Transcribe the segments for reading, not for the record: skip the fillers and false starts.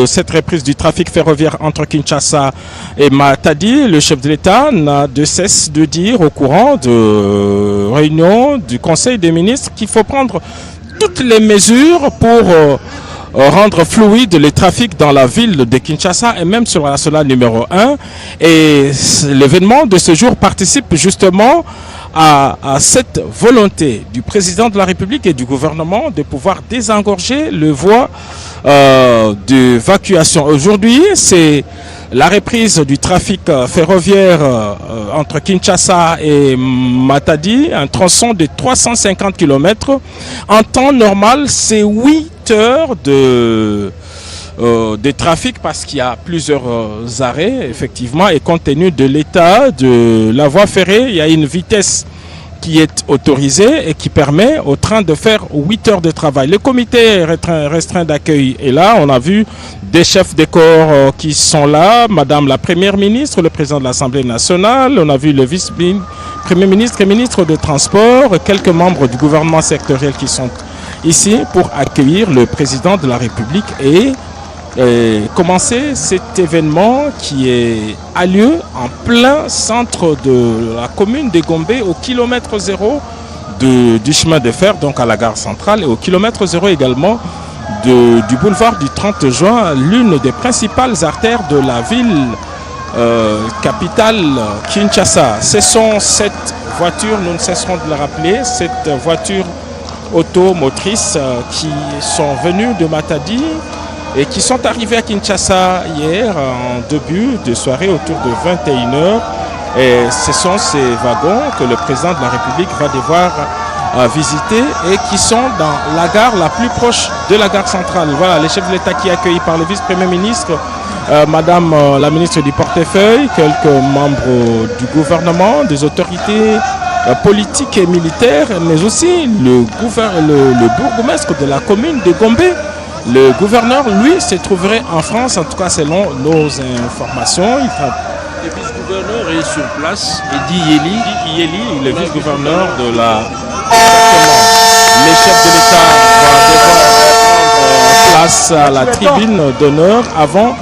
de cette reprise du trafic ferroviaire entre Kinshasa et Matadi, le chef de l'État n'a de cesse de dire au courant de réunion du Conseil des ministres qu'il faut prendre toutes les mesures pour rendre fluide les trafics dans la ville de Kinshasa et même sur la nationale numéro 1. Et l'événement de ce jour participe justement à cette volonté du président de la République et du gouvernement de pouvoir désengorger le voie d'évacuation. Aujourd'hui, c'est la reprise du trafic ferroviaire entre Kinshasa et Matadi, un tronçon de 350 km. En temps normal, c'est 8 heures de trafic parce qu'il y a plusieurs arrêts, effectivement, et compte tenu de l'état de la voie ferrée, il y a une vitesse qui est autorisée et qui permet au train de faire 8 heures de travail. Le comité restreint d'accueil est là. On a vu des chefs de corps qui sont là, Madame la Première ministre, le président de l'Assemblée nationale, on a vu le vice-premier ministre et ministre des Transports, quelques membres du gouvernement sectoriel qui sont ici pour accueillir le président de la République et commencer cet événement qui a lieu en plein centre de la commune de Gombe, au kilomètre 0 du chemin de fer, donc à la gare centrale, et au kilomètre 0 également du boulevard du 30 juin, l'une des principales artères de la ville capitale Kinshasa. Ce sont cette voiture, nous ne cesserons de le rappeler, cette voiture automotrice qui sont venues de Matadi et qui sont arrivés à Kinshasa hier en début de soirée autour de 21h. Et ce sont ces wagons que le président de la République va devoir visiter et qui sont dans la gare la plus proche de la gare centrale. Voilà, les chefs de l'État qui sont accueillis par le vice-premier ministre, Madame la ministre du portefeuille, quelques membres du gouvernement, des autorités politiques et militaires, mais aussi le bourgmestre de la commune de Gombe. Le gouverneur, lui, se trouverait en France, en tout cas selon nos informations. Le vice-gouverneur est sur place, Eddy Yeli, le vice-gouverneur de la... Les chefs de l'État vont devoir prendre place à la tribune d'honneur avant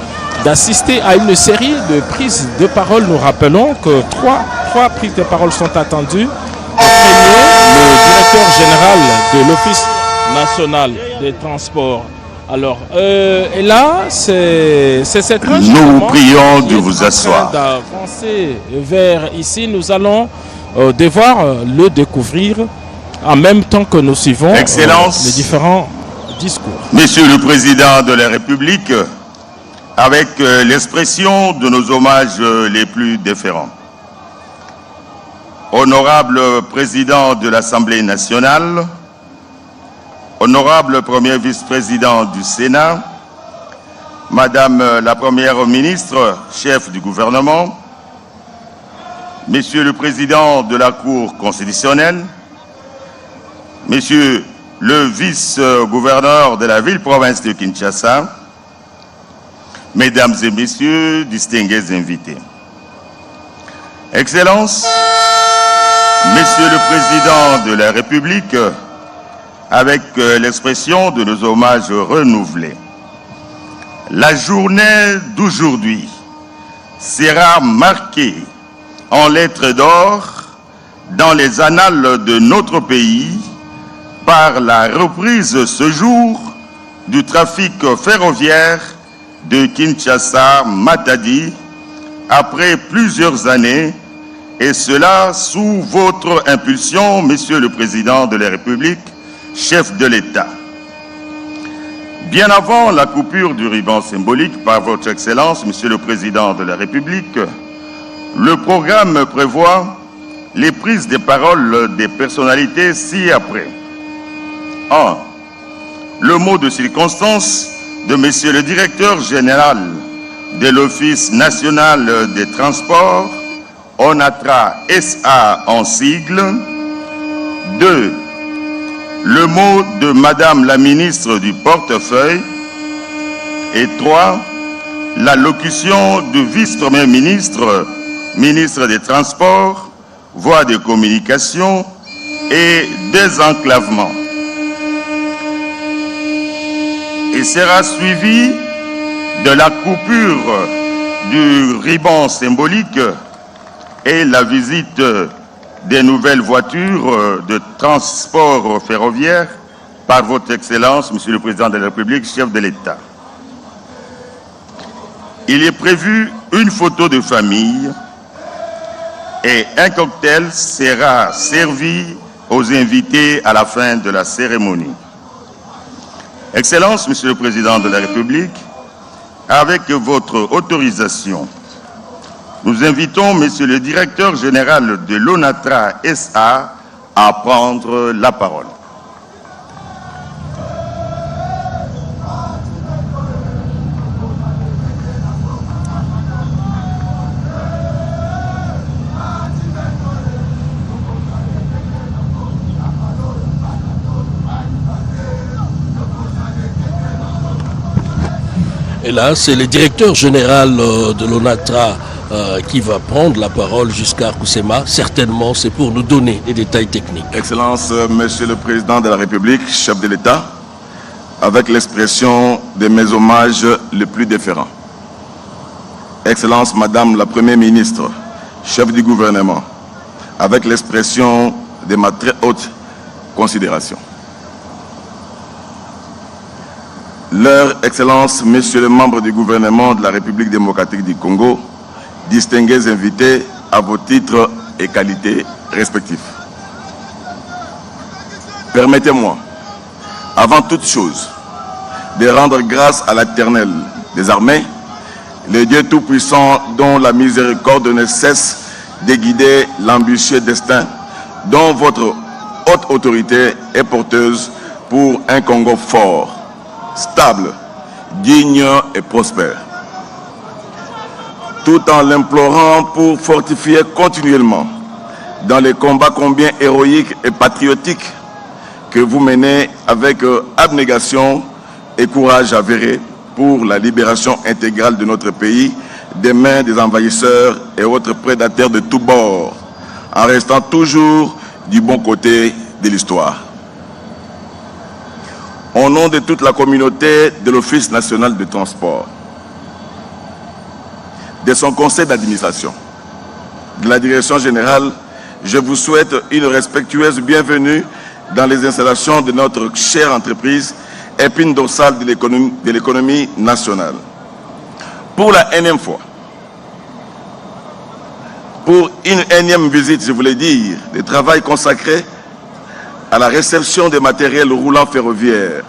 d'assister à une série de prises de parole. Nous rappelons que trois prises de parole sont attendues. En premier, le directeur général de l'Office national des transports. Alors, et là, c'est cette région. Nous vous prions de vous asseoir. D'avancer vers ici, nous allons devoir le découvrir en même temps que nous suivons les différents discours. Monsieur le Président de la République, avec l'expression de nos hommages les plus déférents. Honorable Président de l'Assemblée nationale, honorable Premier vice-président du Sénat, Madame la Première ministre, chef du gouvernement, Monsieur le Président de la Cour constitutionnelle, Monsieur le vice-gouverneur de la ville-province de Kinshasa, Mesdames et Messieurs, distingués invités. Excellences, Monsieur le Président de la République, avec l'expression de nos hommages renouvelés, la journée d'aujourd'hui sera marquée en lettres d'or dans les annales de notre pays par la reprise ce jour du trafic ferroviaire de Kinshasa-Matadi après plusieurs années, et cela sous votre impulsion, Monsieur le Président de la République, chef de l'État. Bien avant la coupure du ruban symbolique par votre Excellence, Monsieur le Président de la République, le programme prévoit les prises de parole des personnalités ci-après. 1. Le mot de circonstance de Monsieur le Directeur général de l'Office national des transports, ONATRA SA en sigle. 2. Le mot de Madame la ministre du portefeuille. Et 3. L'allocution du vice-premier ministre, ministre des Transports, voies de communication et désenclavement. Et sera suivi de la coupure du ruban symbolique et la visite des nouvelles voitures de transport ferroviaire par votre Excellence, Monsieur le Président de la République, chef de l'État. Il est prévu une photo de famille et un cocktail sera servi aux invités à la fin de la cérémonie. Excellence, Monsieur le Président de la République, avec votre autorisation, nous invitons Monsieur le Directeur général de l'ONATRA SA à prendre la parole. Et là, c'est le directeur général de l'ONATRA qui va prendre la parole jusqu'à Kousema. Certainement, c'est pour nous donner des détails techniques. Excellence, Monsieur le Président de la République, chef de l'État, avec l'expression de mes hommages les plus déférents. Excellence, Madame la Première ministre, chef du gouvernement, avec l'expression de ma très haute considération. Leur Excellence, Messieurs les membres du gouvernement de la République démocratique du Congo, distingués invités à vos titres et qualités respectifs. Permettez-moi, avant toute chose, de rendre grâce à l'Éternel des armées, le Dieu Tout-Puissant dont la miséricorde ne cesse de guider l'ambitieux destin, dont votre haute autorité est porteuse pour un Congo fort, stable, digne et prospère. Tout en l'implorant pour fortifier continuellement dans les combats combien héroïques et patriotiques que vous menez avec abnégation et courage avéré pour la libération intégrale de notre pays des mains des envahisseurs et autres prédateurs de tous bords, en restant toujours du bon côté de l'histoire. Au nom de toute la communauté de l'Office national de transport, de son conseil d'administration, de la direction générale, je vous souhaite une respectueuse bienvenue dans les installations de notre chère entreprise, épine dorsale de l'économie nationale. Pour la énième fois, pour une énième visite, je voulais dire, de travail consacré à la réception des matériels roulants ferroviaires,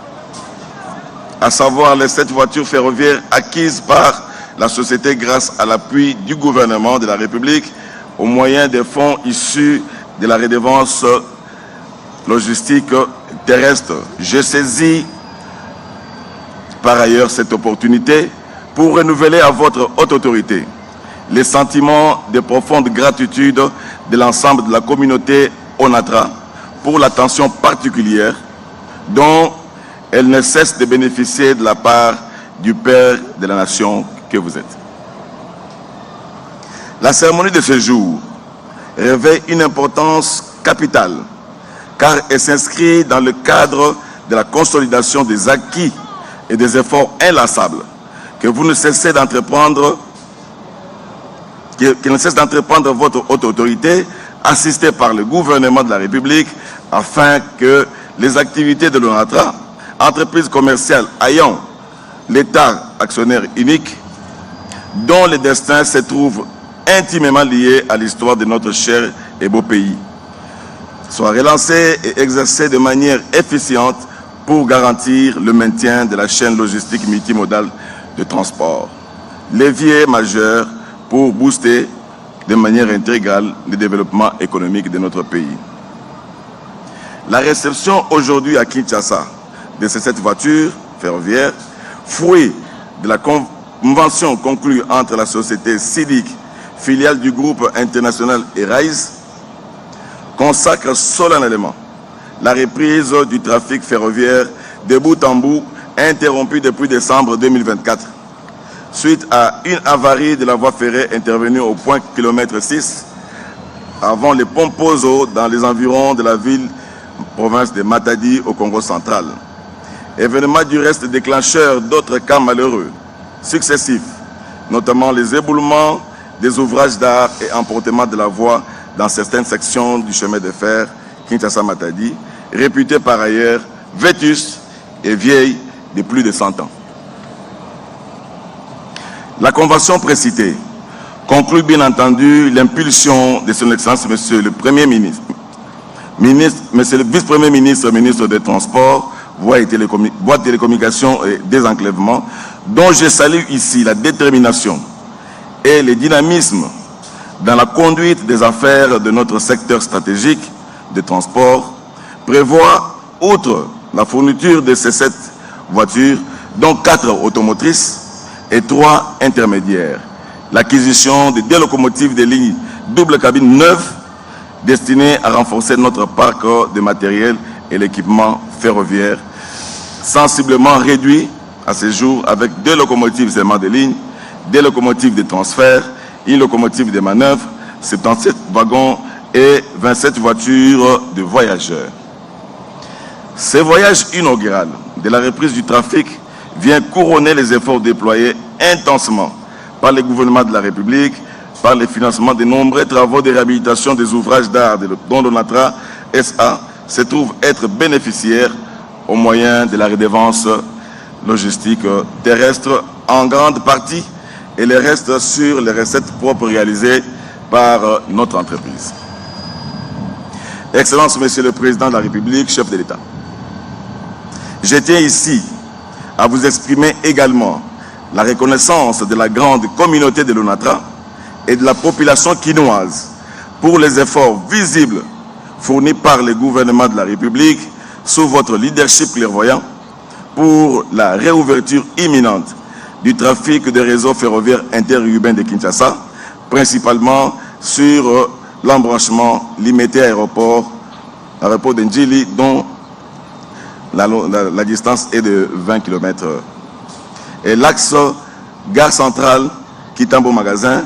à savoir les 7 voitures ferroviaires acquises par la société grâce à l'appui du gouvernement de la République au moyen des fonds issus de la redevance logistique terrestre. Je saisis par ailleurs cette opportunité pour renouveler à votre haute autorité les sentiments de profonde gratitude de l'ensemble de la communauté ONATRA pour l'attention particulière dont elle ne cesse de bénéficier de la part du Père de la Nation que vous êtes. La cérémonie de ce jour revêt une importance capitale car elle s'inscrit dans le cadre de la consolidation des acquis et des efforts inlassables que vous ne cessez d'entreprendre, que ne cesse d'entreprendre votre haute autorité, assistée par le gouvernement de la République, afin que les activités de l'ONATRA, entreprise commerciale ayant l'État actionnaire unique, dont le destin se trouve intimement lié à l'histoire de notre cher et beau pays, soit relancée et exercée de manière efficiente pour garantir le maintien de la chaîne logistique multimodale de transport, levier majeur pour booster de manière intégrale le développement économique de notre pays. La réception aujourd'hui à Kinshasa de ces 7 voitures ferroviaires, fruit de la convention conclue entre la société CIDIC, filiale du groupe international ERAIS, consacre solennellement la reprise du trafic ferroviaire de bout en bout, interrompu depuis décembre 2024, suite à une avarie de la voie ferrée intervenue au point km 6, avant les Pomposo, dans les environs de la ville province de Matadi au Congo central. Événement du reste déclencheur d'autres cas malheureux, successifs, notamment les éboulements des ouvrages d'art et emportement de la voie dans certaines sections du chemin de fer Kinshasa-Matadi, réputée par ailleurs vétuste et vieille de plus de 100 ans. La convention précitée conclut bien entendu l'impulsion de son Excellence Monsieur le Premier ministre, Monsieur le Vice-Premier ministre, ministre des Transports, Voies et Télécommunications et Désenclavement, dont je salue ici la détermination et le dynamisme dans la conduite des affaires de notre secteur stratégique de transport, prévoit, outre la fourniture de ces 7 voitures, dont 4 automotrices et 3 intermédiaires, l'acquisition de 2 locomotives de ligne double cabine neuves destinées à renforcer notre parc de matériel et l'équipement ferroviaire, sensiblement réduit à ce jour avec 2 locomotives seulement de ligne, 2 locomotives de transfert, 1 locomotive de manœuvre, 77 wagons et 27 voitures de voyageurs. Ce voyage inaugural de la reprise du trafic vient couronner les efforts déployés intensement par le gouvernement de la République, par le financement de nombreux travaux de réhabilitation des ouvrages d'art dont l'ONATRA SA se trouve être bénéficiaire au moyen de la redevance logistique terrestre en grande partie et le reste sur les recettes propres réalisées par notre entreprise. Excellence, Monsieur le Président de la République, chef de l'État, je tiens ici à vous exprimer également la reconnaissance de la grande communauté de l'ONATRA et de la population quinoise pour les efforts visibles fournis par le gouvernement de la République sous votre leadership clairvoyant pour la réouverture imminente du trafic des réseaux ferroviaires interurbains de Kinshasa, principalement sur l'embranchement limité à l'aéroport d'Ndjili, dont la distance est de 20 km. Et l'axe gare centrale, Kitambo Magasin,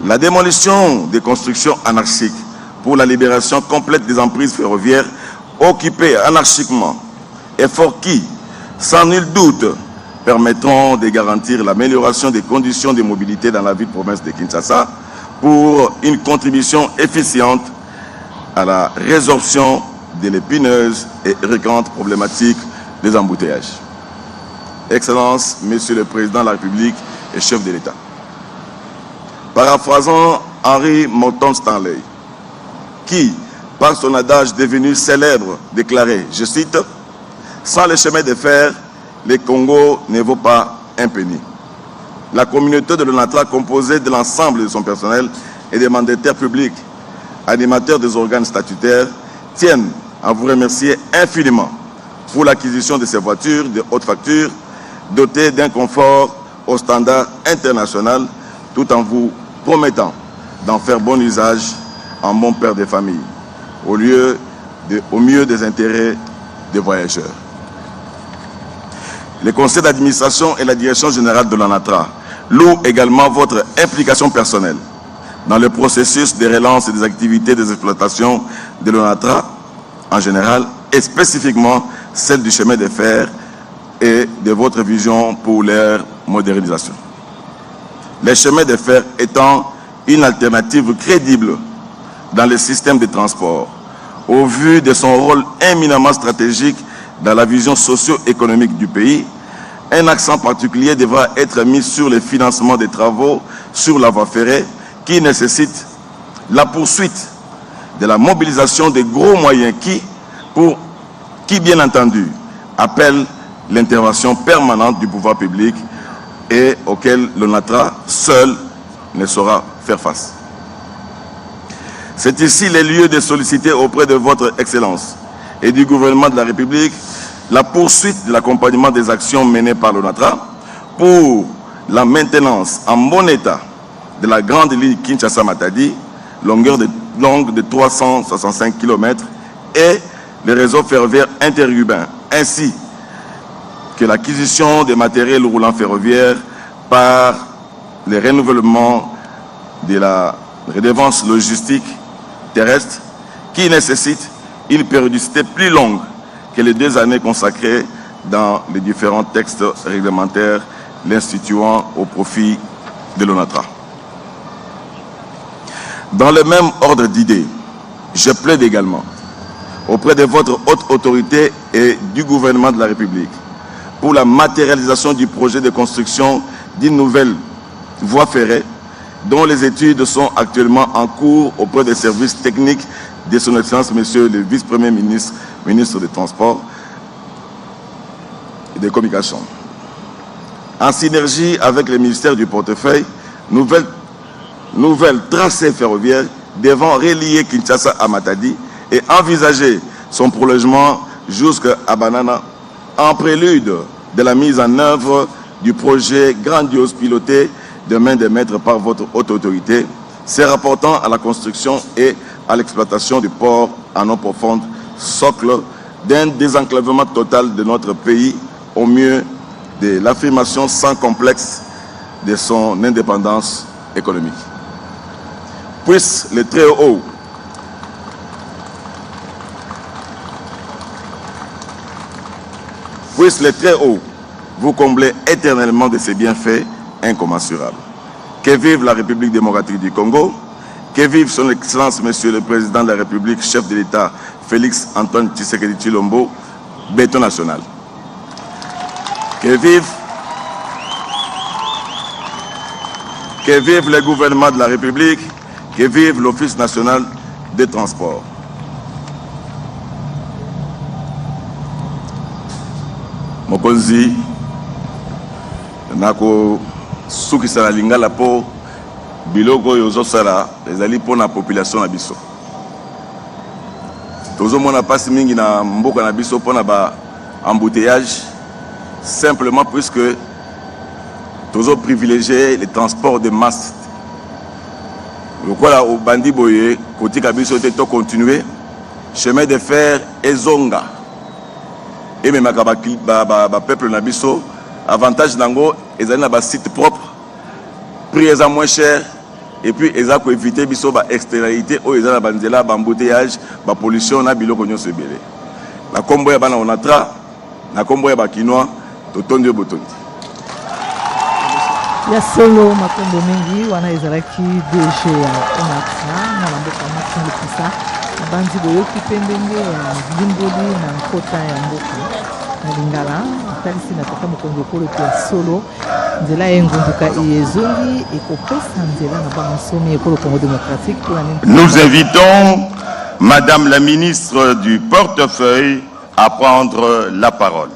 la démolition des constructions anarchiques pour la libération complète des emprises ferroviaires occupées anarchiquement, efforts qui, sans nul doute, permettront de garantir l'amélioration des conditions de mobilité dans la ville-province de Kinshasa pour une contribution efficiente à la résorption de l'épineuse et récurrente problématique des embouteillages. Excellence, Monsieur le Président de la République et chef de l'État. Paraphrasant Henry Morton Stanley, qui, par son adage devenu célèbre, déclarait, je cite, « Sans le chemin de fer, le Congo ne vaut pas un penny ». La communauté de l'ONATRA, composée de l'ensemble de son personnel et des mandataires publics, animateurs des organes statutaires, tiennent à vous remercier infiniment pour l'acquisition de ces voitures de haute facture dotées d'un confort au standard international, tout en vous promettant d'en faire bon usage en bon père de famille, au mieux des intérêts des voyageurs. Le conseil d'administration et la direction générale de l'ONATRA louent également votre implication personnelle dans le processus de relance des activités des exploitations de l'ONATRA en général et spécifiquement celle du chemin de fer et de votre vision pour leur modernisation. Les chemins de fer étant une alternative crédible dans le système de transport, au vu de son rôle éminemment stratégique dans la vision socio-économique du pays, un accent particulier devra être mis sur le financement des travaux sur la voie ferrée qui nécessite la poursuite de la mobilisation des gros moyens qui bien entendu, appellent l'intervention permanente du pouvoir public et auquel l'ONATRA seul ne saura faire face. C'est ici le lieu de solliciter auprès de votre Excellence et du gouvernement de la République la poursuite de l'accompagnement des actions menées par l'ONATRA pour la maintenance en bon état de la grande ligne Kinshasa-Matadi, longue de 365 km, et les réseaux ferroviaires interurbains, ainsi que l'acquisition des matériels roulants ferroviaires par le renouvellement de la redevance logistique terrestre qui nécessite une périodicité plus longue que les 2 années consacrées dans les différents textes réglementaires l'instituant au profit de l'ONATRA. Dans le même ordre d'idées, je plaide également auprès de votre haute autorité et du gouvernement de la République pour la matérialisation du projet de construction d'une nouvelle voie ferrée dont les études sont actuellement en cours auprès des services techniques de son Excellence, Monsieur le Vice-Premier ministre, ministre des Transports et des Communications. En synergie avec le ministère du Portefeuille, nouvelle tracé ferroviaire devant relier Kinshasa à Matadi et envisager son prolongement jusqu'à Banana en prélude de la mise en œuvre du projet grandiose piloté de main de maître par votre haute autorité, se rapportant à la construction et à l'exploitation du port en eau profonde, socle d'un désenclavement total de notre pays au mieux de l'affirmation sans complexe de son indépendance économique. Puisse le très haut vous combler éternellement de ses bienfaits incommensurables. Que vive la République démocratique du Congo, que vive son Excellence, Monsieur le Président de la République, chef de l'État, Félix Antoine Tshisekedi Tshilombo, béton national. Que vive le gouvernement de la République, que vive l'Office national des transports. Mokonzi, nako sukisa na lingala po biloko yozo sala ezali po na population na biso. Tozo mona passe mingi na mboka na biso po na ba embouteillage simplement puisque tozo privilégier les transports de masse. Lokola au bandi boye kotika biso te to continuer chemin de fer ezonga. Et même ba peuple na biso avantage nango ezali na ba site propre, prix est moins cher et puis eza ko éviter biso ba externalité o eza na banzela ba embouteillage ba pollution na biloko nyonso ebele. Na kombo ya bana ONATRA na kombo ya ba kinois to tondi botondi. Ya solo makombo mingi wana ezalaki DG ya ONATRA na mboka Maxime Lukisa bandi boyoki pembenge ya limboli na nkota ya mboka na lingala talisi na tata mokonzi okolo ya solo nzela yengunduka ezongi ekopesa nzela na bansomi ekolo Congo démocratique pour la. Nous invitons Madame la ministre du Portefeuille à prendre la parole.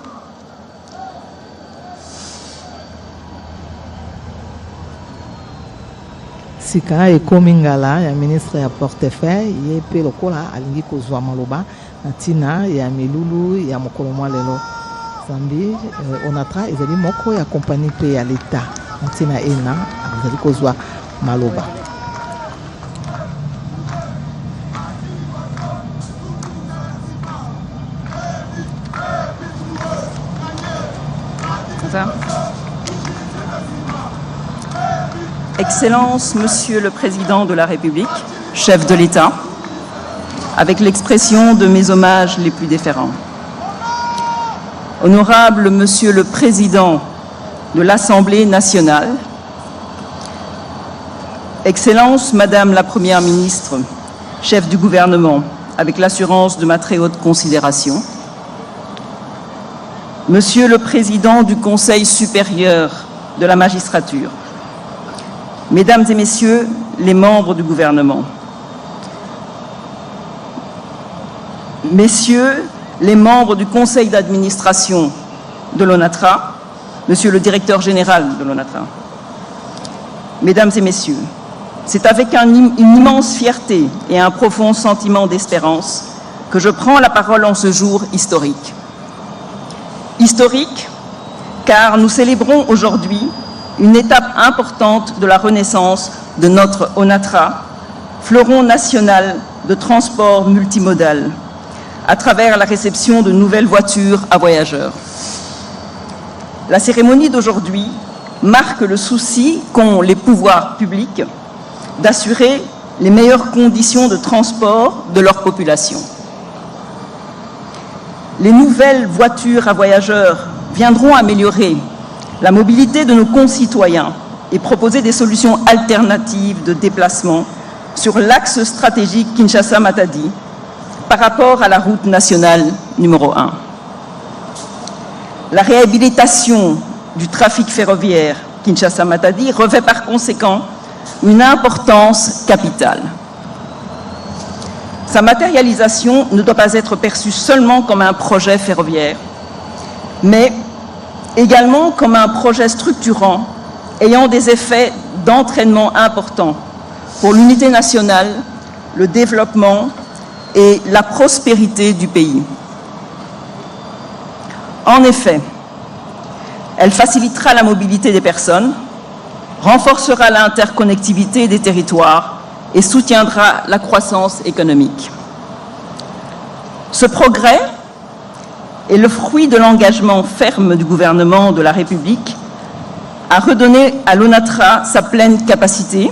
Sika ekomi ngala ya ministre ya portefeuille ye pe lokola alingi kozwa maloba na tina ya milulu ya mokolo mwa lelo zambi ONATRA ezali moko ya compagnie pe ya l'État na tina ena azali kozwa maloba. Excellence, Monsieur le Président de la République, chef de l'État, avec l'expression de mes hommages les plus déférents. Honorable Monsieur le Président de l'Assemblée nationale, Excellence, Madame la Première ministre, chef du gouvernement, avec l'assurance de ma très haute considération, Monsieur le Président du Conseil supérieur de la magistrature, Mesdames et Messieurs les membres du gouvernement, Messieurs les membres du conseil d'administration de l'ONATRA, Monsieur le directeur général de l'ONATRA, Mesdames et Messieurs, c'est avec une immense fierté et un profond sentiment d'espérance que je prends la parole en ce jour historique. Historique car nous célébrons aujourd'hui une étape importante de la renaissance de notre ONATRA, fleuron national de transport multimodal, à travers la réception de nouvelles voitures à voyageurs. La cérémonie d'aujourd'hui marque le souci qu'ont les pouvoirs publics d'assurer les meilleures conditions de transport de leur population. Les nouvelles voitures à voyageurs viendront améliorer la mobilité de nos concitoyens et proposer des solutions alternatives de déplacement sur l'axe stratégique Kinshasa-Matadi par rapport à la route nationale numéro 1. La réhabilitation du trafic ferroviaire Kinshasa-Matadi revêt par conséquent une importance capitale. Sa matérialisation ne doit pas être perçue seulement comme un projet ferroviaire, mais également comme un projet structurant ayant des effets d'entraînement importants pour l'unité nationale, le développement et la prospérité du pays. En effet, elle facilitera la mobilité des personnes, renforcera l'interconnectivité des territoires et soutiendra la croissance économique. Ce progrès est le fruit de l'engagement ferme du gouvernement de la République à redonner à l'ONATRA sa pleine capacité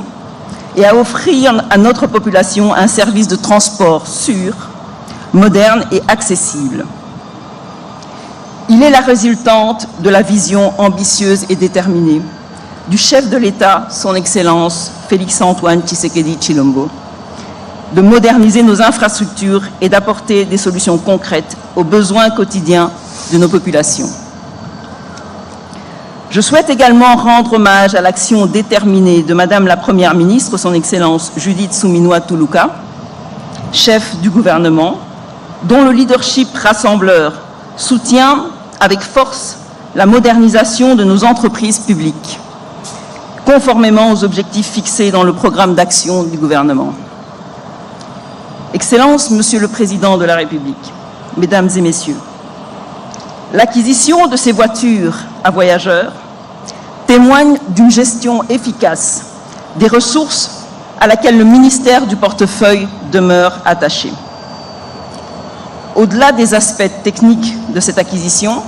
et à offrir à notre population un service de transport sûr, moderne et accessible. Il est la résultante de la vision ambitieuse et déterminée du chef de l'État, son Excellence Félix-Antoine Tshisekedi Tshilombo, de moderniser nos infrastructures et d'apporter des solutions concrètes aux besoins quotidiens de nos populations. Je souhaite également rendre hommage à l'action déterminée de Madame la Première ministre, son Excellence Judith Suminwa Tuluka, chef du gouvernement, dont le leadership rassembleur soutient avec force la modernisation de nos entreprises publiques, conformément aux objectifs fixés dans le programme d'action du gouvernement. Excellences, Monsieur le Président de la République, Mesdames et Messieurs, l'acquisition de ces voitures à voyageurs témoigne d'une gestion efficace des ressources à laquelle le ministère du portefeuille demeure attaché. Au-delà des aspects techniques de cette acquisition,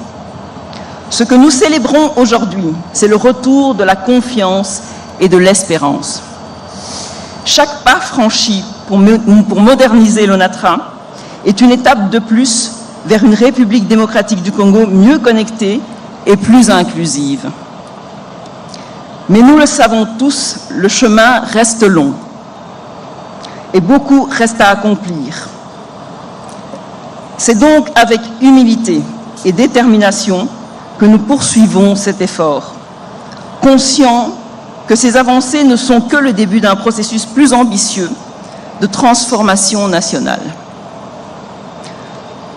ce que nous célébrons aujourd'hui, c'est le retour de la confiance et de l'espérance. Chaque pas franchi pour moderniser l'ONATRA est une étape de plus vers une République démocratique du Congo mieux connectée et plus inclusive. Mais nous le savons tous, le chemin reste long et beaucoup reste à accomplir. C'est donc avec humilité et détermination que nous poursuivons cet effort, conscients que ces avancées ne sont que le début d'un processus plus ambitieux de transformation nationale.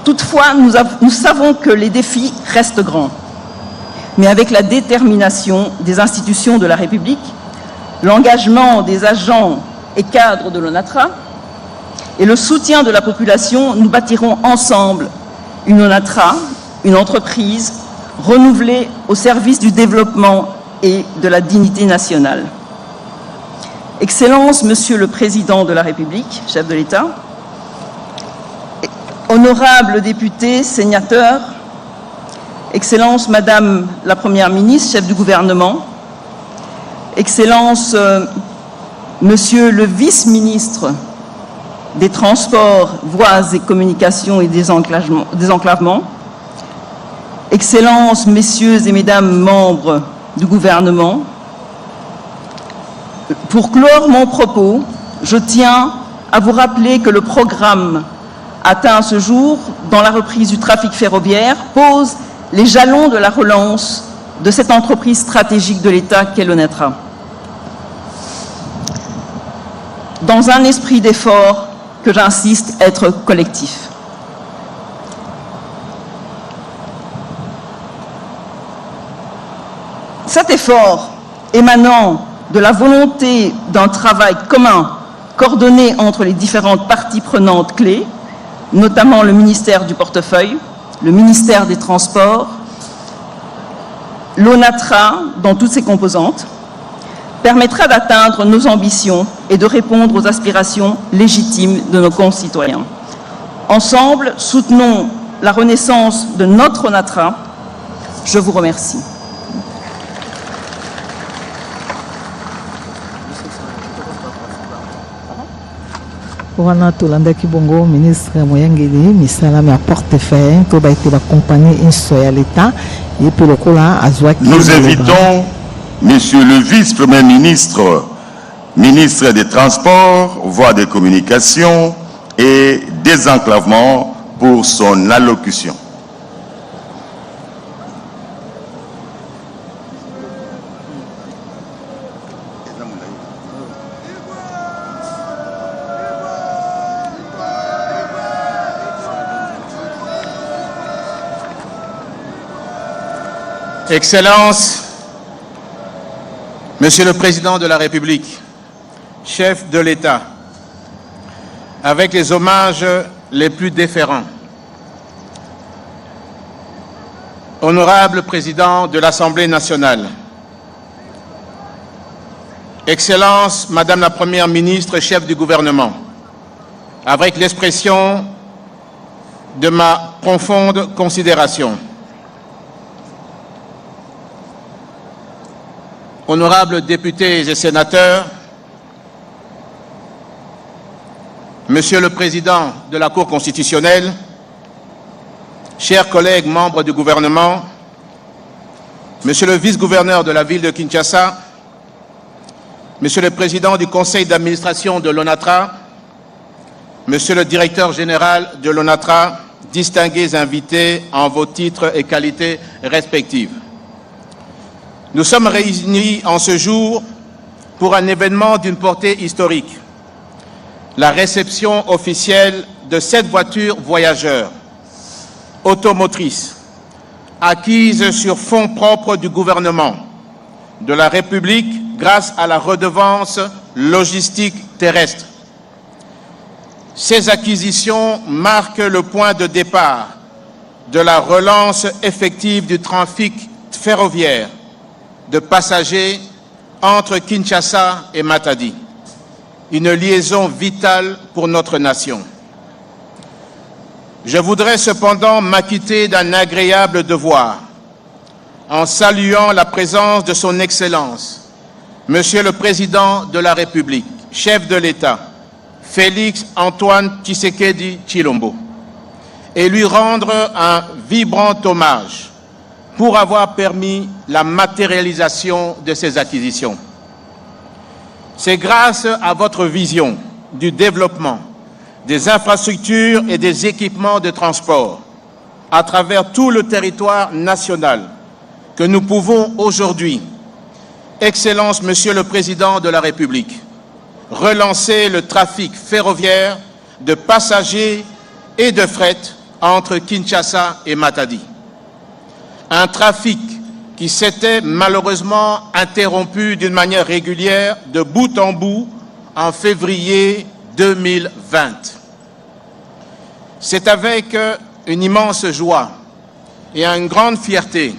Toutefois, nous savons que les défis restent grands, mais avec la détermination des institutions de la République, l'engagement des agents et cadres de l'ONATRA et le soutien de la population, nous bâtirons ensemble une ONATRA, une entreprise renouvelée au service du développement et de la dignité nationale. Excellences, Monsieur le Président de la République, chef de l'État, honorables députés, sénateurs, Excellences, Madame la Première ministre, chef du gouvernement, Excellences, Monsieur le vice-ministre des Transports, Voies et Communications et Désenclavement, Excellences, Messieurs et Mesdames membres du gouvernement, pour clore mon propos, je tiens à vous rappeler que le programme atteint à ce jour dans la reprise du trafic ferroviaire pose les jalons de la relance de cette entreprise stratégique de l'État qu'est l'ONATRA. Dans un esprit d'effort que j'insiste être collectif. Cet effort émanant de la volonté d'un travail commun, coordonné entre les différentes parties prenantes clés, notamment le ministère du portefeuille, le ministère des Transports, l'ONATRA dans toutes ses composantes, permettra d'atteindre nos ambitions et de répondre aux aspirations légitimes de nos concitoyens. Ensemble, soutenons la renaissance de notre ONATRA. Je vous remercie. wana tolandaki bongo ministre Moyangeli misala ya portefeuille to baite ba compagnie inso ya l'État Nous invitons Monsieur le vice-premier ministre, ministre des Transports, voies de communication et désenclavement pour son allocution. Excellences, Monsieur le Président de la République, chef de l'État, avec les hommages les plus déférents, honorable Président de l'Assemblée nationale, Excellences, Madame la Première ministre, chef du gouvernement, avec l'expression de ma profonde considération, honorables députés et sénateurs, Monsieur le Président de la Cour constitutionnelle, chers collègues membres du gouvernement, Monsieur le vice-gouverneur de la ville de Kinshasa, Monsieur le Président du Conseil d'administration de l'ONATRA, Monsieur le Directeur général de l'ONATRA, distingués invités en vos titres et qualités respectives. Nous sommes réunis en ce jour pour un événement d'une portée historique, la réception officielle de 7 voitures voyageurs automotrices acquises sur fonds propres du gouvernement de la République grâce à la redevance logistique terrestre. Ces acquisitions marquent le point de départ de la relance effective du trafic ferroviaire de passagers entre Kinshasa et Matadi, une liaison vitale pour notre nation. Je voudrais cependant m'acquitter d'un agréable devoir en saluant la présence de son Excellence, Monsieur le Président de la République, chef de l'État, Félix Antoine Tshisekedi Tshilombo, et lui rendre un vibrant hommage pour avoir permis la matérialisation de ces acquisitions. C'est grâce à votre vision du développement des infrastructures et des équipements de transport à travers tout le territoire national que nous pouvons aujourd'hui, Excellence Monsieur le Président de la République, relancer le trafic ferroviaire de passagers et de fret entre Kinshasa et Matadi. Un trafic qui s'était malheureusement interrompu d'une manière régulière de bout en bout en février 2020. C'est avec une immense joie et une grande fierté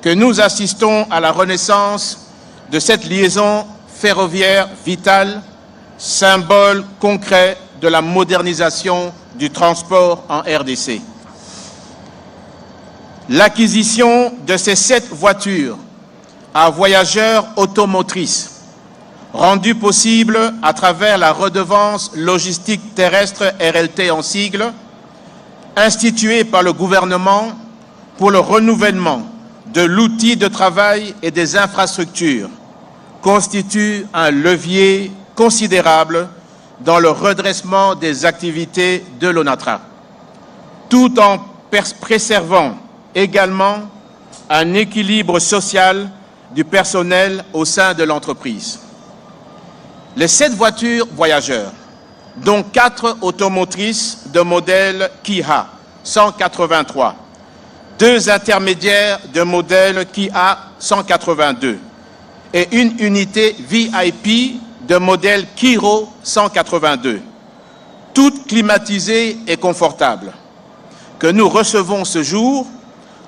que nous assistons à la renaissance de cette liaison ferroviaire vitale, symbole concret de la modernisation du transport en RDC. L'acquisition de ces 7 voitures à voyageurs automotrices, rendue possible à travers la redevance logistique terrestre RLT en sigle, instituée par le gouvernement pour le renouvellement de l'outil de travail et des infrastructures, constitue un levier considérable dans le redressement des activités de l'ONATRA, tout en préservant également un équilibre social du personnel au sein de l'entreprise. Les 7 voitures voyageurs, dont 4 automotrices de modèle Kia 183, 2 intermédiaires de modèle Kia 182 et une unité VIP de modèle Kiro 182, toutes climatisées et confortables, que nous recevons ce jour,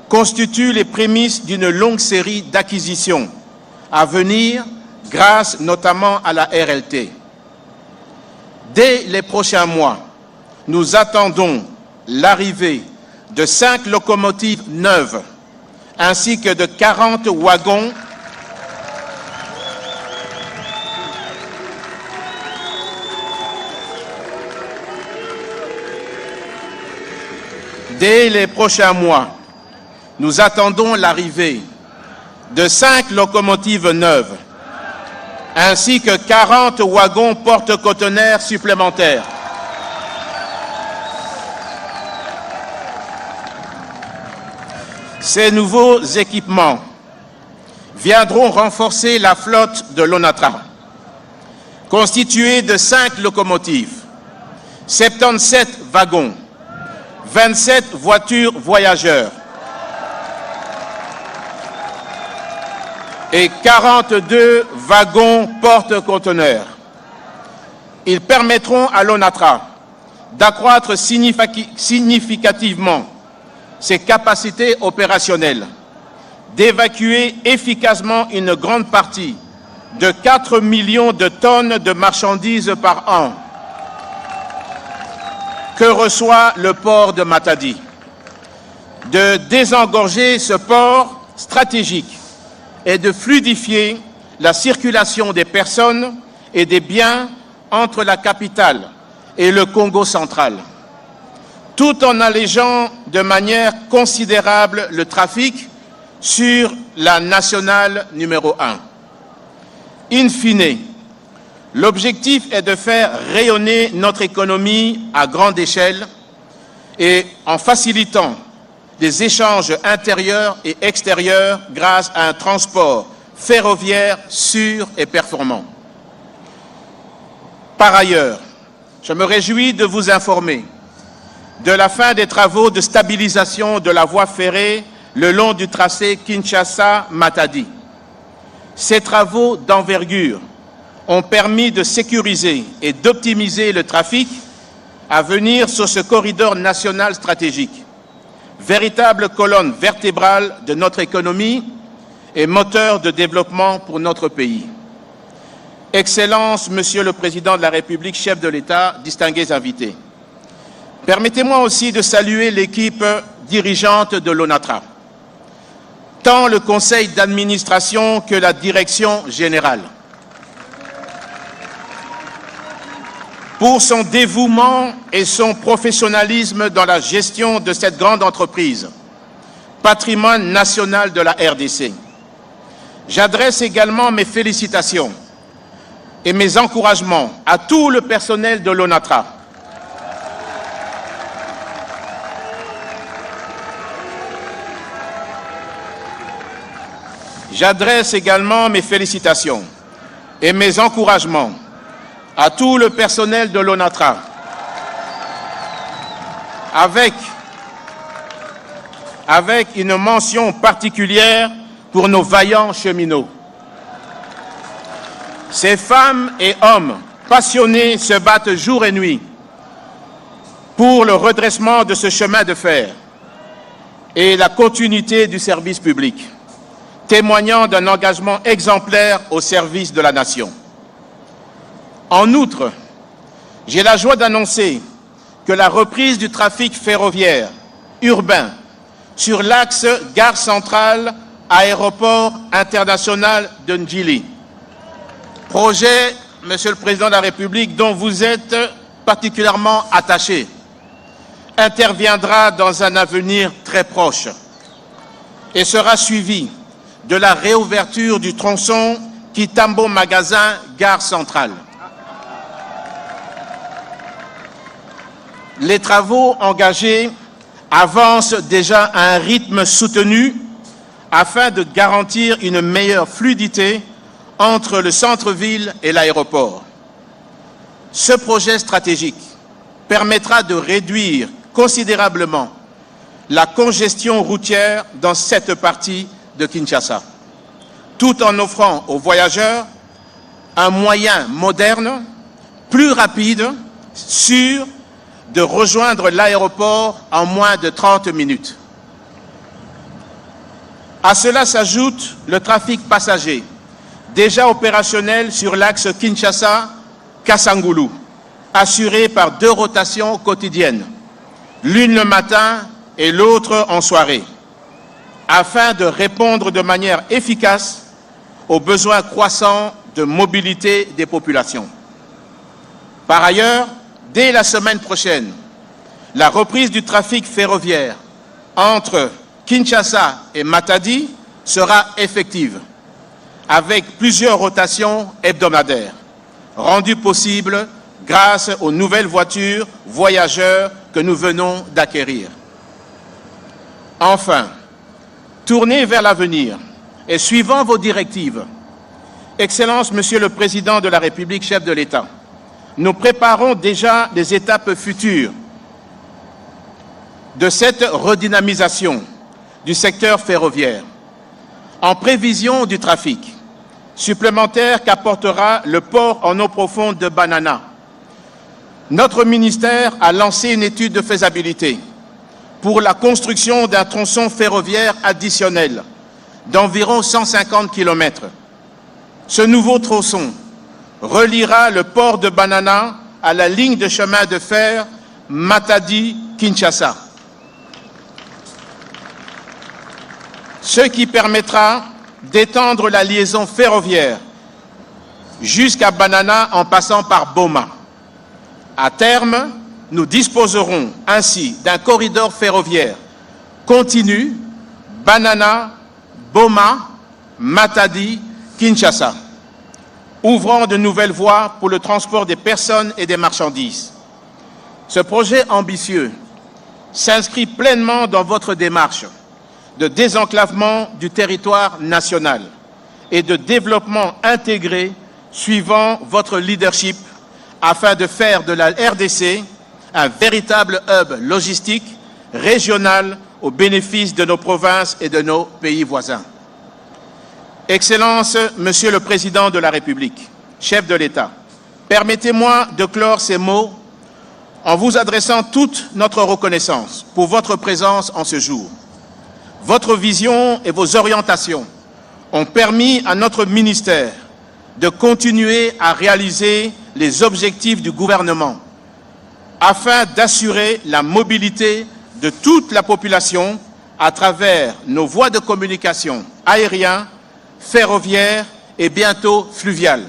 constituent les prémices d'une longue série d'acquisitions à venir grâce notamment à la RLT. Dès les prochains mois, nous attendons l'arrivée de 5 locomotives neuves ainsi que de 40 wagons nous attendons l'arrivée de 5 locomotives neuves, ainsi que 40 wagons porte-conteneurs supplémentaires. Ces nouveaux équipements viendront renforcer la flotte de l'ONATRA, constituée de 5 locomotives, 77 wagons, 27 voitures voyageurs et 42 wagons porte-conteneurs. Ils permettront à l'ONATRA d'accroître significativement ses capacités opérationnelles, d'évacuer efficacement une grande partie de 4 millions de tonnes de marchandises par an que reçoit le port de Matadi, de désengorger ce port stratégique et de fluidifier la circulation des personnes et des biens entre la capitale et le Congo central, tout en allégeant de manière considérable le trafic sur la nationale numéro 1. In fine, l'objectif est de faire rayonner notre économie à grande échelle et en facilitant des échanges intérieurs et extérieurs grâce à un transport ferroviaire sûr et performant. Par ailleurs, je me réjouis de vous informer de la fin des travaux de stabilisation de la voie ferrée le long du tracé Kinshasa-Matadi. Ces travaux d'envergure ont permis de sécuriser et d'optimiser le trafic à venir sur ce corridor national stratégique, véritable colonne vertébrale de notre économie et moteur de développement pour notre pays. Excellences, Monsieur le Président de la République, chef de l'État, distingués invités. Permettez-moi aussi de saluer l'équipe dirigeante de l'ONATRA, tant le conseil d'administration que la direction générale, pour son dévouement et son professionnalisme dans la gestion de cette grande entreprise, patrimoine national de la RDC. J'adresse également mes félicitations et mes encouragements à tout le personnel de l'ONATRA, J'adresse également mes félicitations et mes encouragements à tout le personnel de l'ONATRA, avec une mention particulière pour nos vaillants cheminots. Ces femmes et hommes passionnés se battent jour et nuit pour le redressement de ce chemin de fer et la continuité du service public, témoignant d'un engagement exemplaire au service de la nation. En outre, j'ai la joie d'annoncer que la reprise du trafic ferroviaire urbain sur l'axe Gare Centrale, Aéroport international de Ndjili, projet, Monsieur le Président de la République, dont vous êtes particulièrement attaché, interviendra dans un avenir très proche et sera suivi de la réouverture du tronçon Kitambo-Magasin, Gare Centrale. Les travaux engagés avancent déjà à un rythme soutenu afin de garantir une meilleure fluidité entre le centre-ville et l'aéroport. Ce projet stratégique permettra de réduire considérablement la congestion routière dans cette partie de Kinshasa, tout en offrant aux voyageurs un moyen moderne, plus rapide, sûr, de rejoindre l'aéroport en moins de 30 minutes. À cela s'ajoute le trafic passager, déjà opérationnel sur l'axe Kinshasa-Kassangoulou, assuré par 2 rotations quotidiennes, l'une le matin et l'autre en soirée, afin de répondre de manière efficace aux besoins croissants de mobilité des populations. Par ailleurs, dès la semaine prochaine, la reprise du trafic ferroviaire entre Kinshasa et Matadi sera effective, avec plusieurs rotations hebdomadaires, rendues possibles grâce aux nouvelles voitures voyageurs que nous venons d'acquérir. Enfin, tournez vers l'avenir et suivant vos directives, Excellence, Monsieur le Président de la République, chef de l'État, nous préparons déjà les étapes futures de cette redynamisation du secteur ferroviaire, en prévision du trafic supplémentaire qu'apportera le port en eau profonde de Banana. Notre ministère a lancé une étude de faisabilité pour la construction d'un tronçon ferroviaire additionnel d'environ 150 km. Ce nouveau tronçon reliera le port de Banana à la ligne de chemin de fer Matadi-Kinshasa, ce qui permettra d'étendre la liaison ferroviaire jusqu'à Banana en passant par Boma. À terme, nous disposerons ainsi d'un corridor ferroviaire continu Banana, Boma, Matadi, Kinshasa, ouvrant de nouvelles voies pour le transport des personnes et des marchandises. Ce projet ambitieux s'inscrit pleinement dans votre démarche de désenclavement du territoire national et de développement intégré suivant votre leadership afin de faire de la RDC un véritable hub logistique régional au bénéfice de nos provinces et de nos pays voisins. Excellence, Monsieur le Président de la République, chef de l'État, permettez-moi de clore ces mots en vous adressant toute notre reconnaissance pour votre présence en ce jour. Votre vision et vos orientations ont permis à notre ministère de continuer à réaliser les objectifs du gouvernement afin d'assurer la mobilité de toute la population à travers nos voies de communication aériennes, ferroviaires et bientôt fluviales,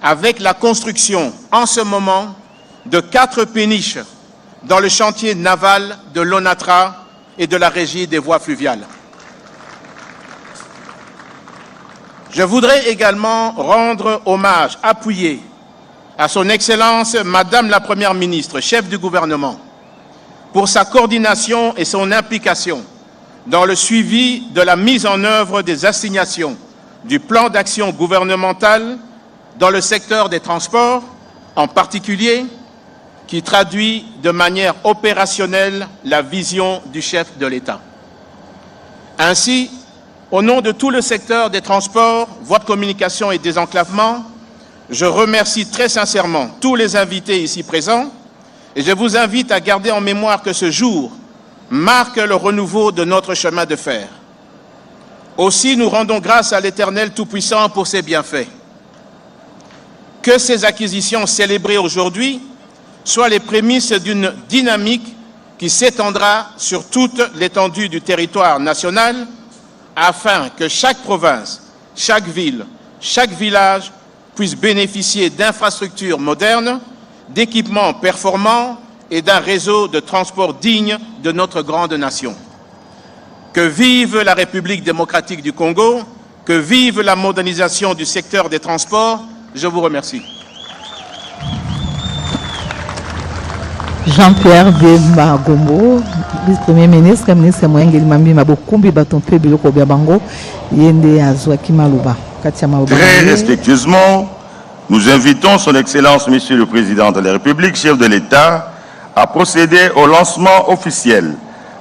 avec la construction en ce moment de 4 péniches dans le chantier naval de l'ONATRA et de la Régie des voies fluviales. Je voudrais également rendre hommage appuyé à son Excellence Madame la Première ministre, chef du gouvernement, pour sa coordination et son implication dans le suivi de la mise en œuvre des assignations du plan d'action gouvernemental dans le secteur des transports, en particulier, qui traduit de manière opérationnelle la vision du chef de l'État. Ainsi, au nom de tout le secteur des transports, voies de communication et désenclavement, je remercie très sincèrement tous les invités ici présents et je vous invite à garder en mémoire que ce jour marque le renouveau de notre chemin de fer. Aussi, nous rendons grâce à l'Éternel Tout-Puissant pour ses bienfaits. Que ces acquisitions célébrées aujourd'hui soient les prémices d'une dynamique qui s'étendra sur toute l'étendue du territoire national afin que chaque province, chaque ville, chaque village puisse bénéficier d'infrastructures modernes, d'équipements performants et d'un réseau de transport digne de notre grande nation. Que vive la République démocratique du Congo, que vive la modernisation du secteur des transports. Je vous remercie. Jean-Pierre Demba Gombo, vice-premier ministre, ministre Moyengeli Mambi Mabokumbi Batompe Biloko Biabango, Yende Azwaki Malouba. Très respectueusement, nous invitons son Excellence, Monsieur le Président de la République, chef de l'État, à procéder au lancement officiel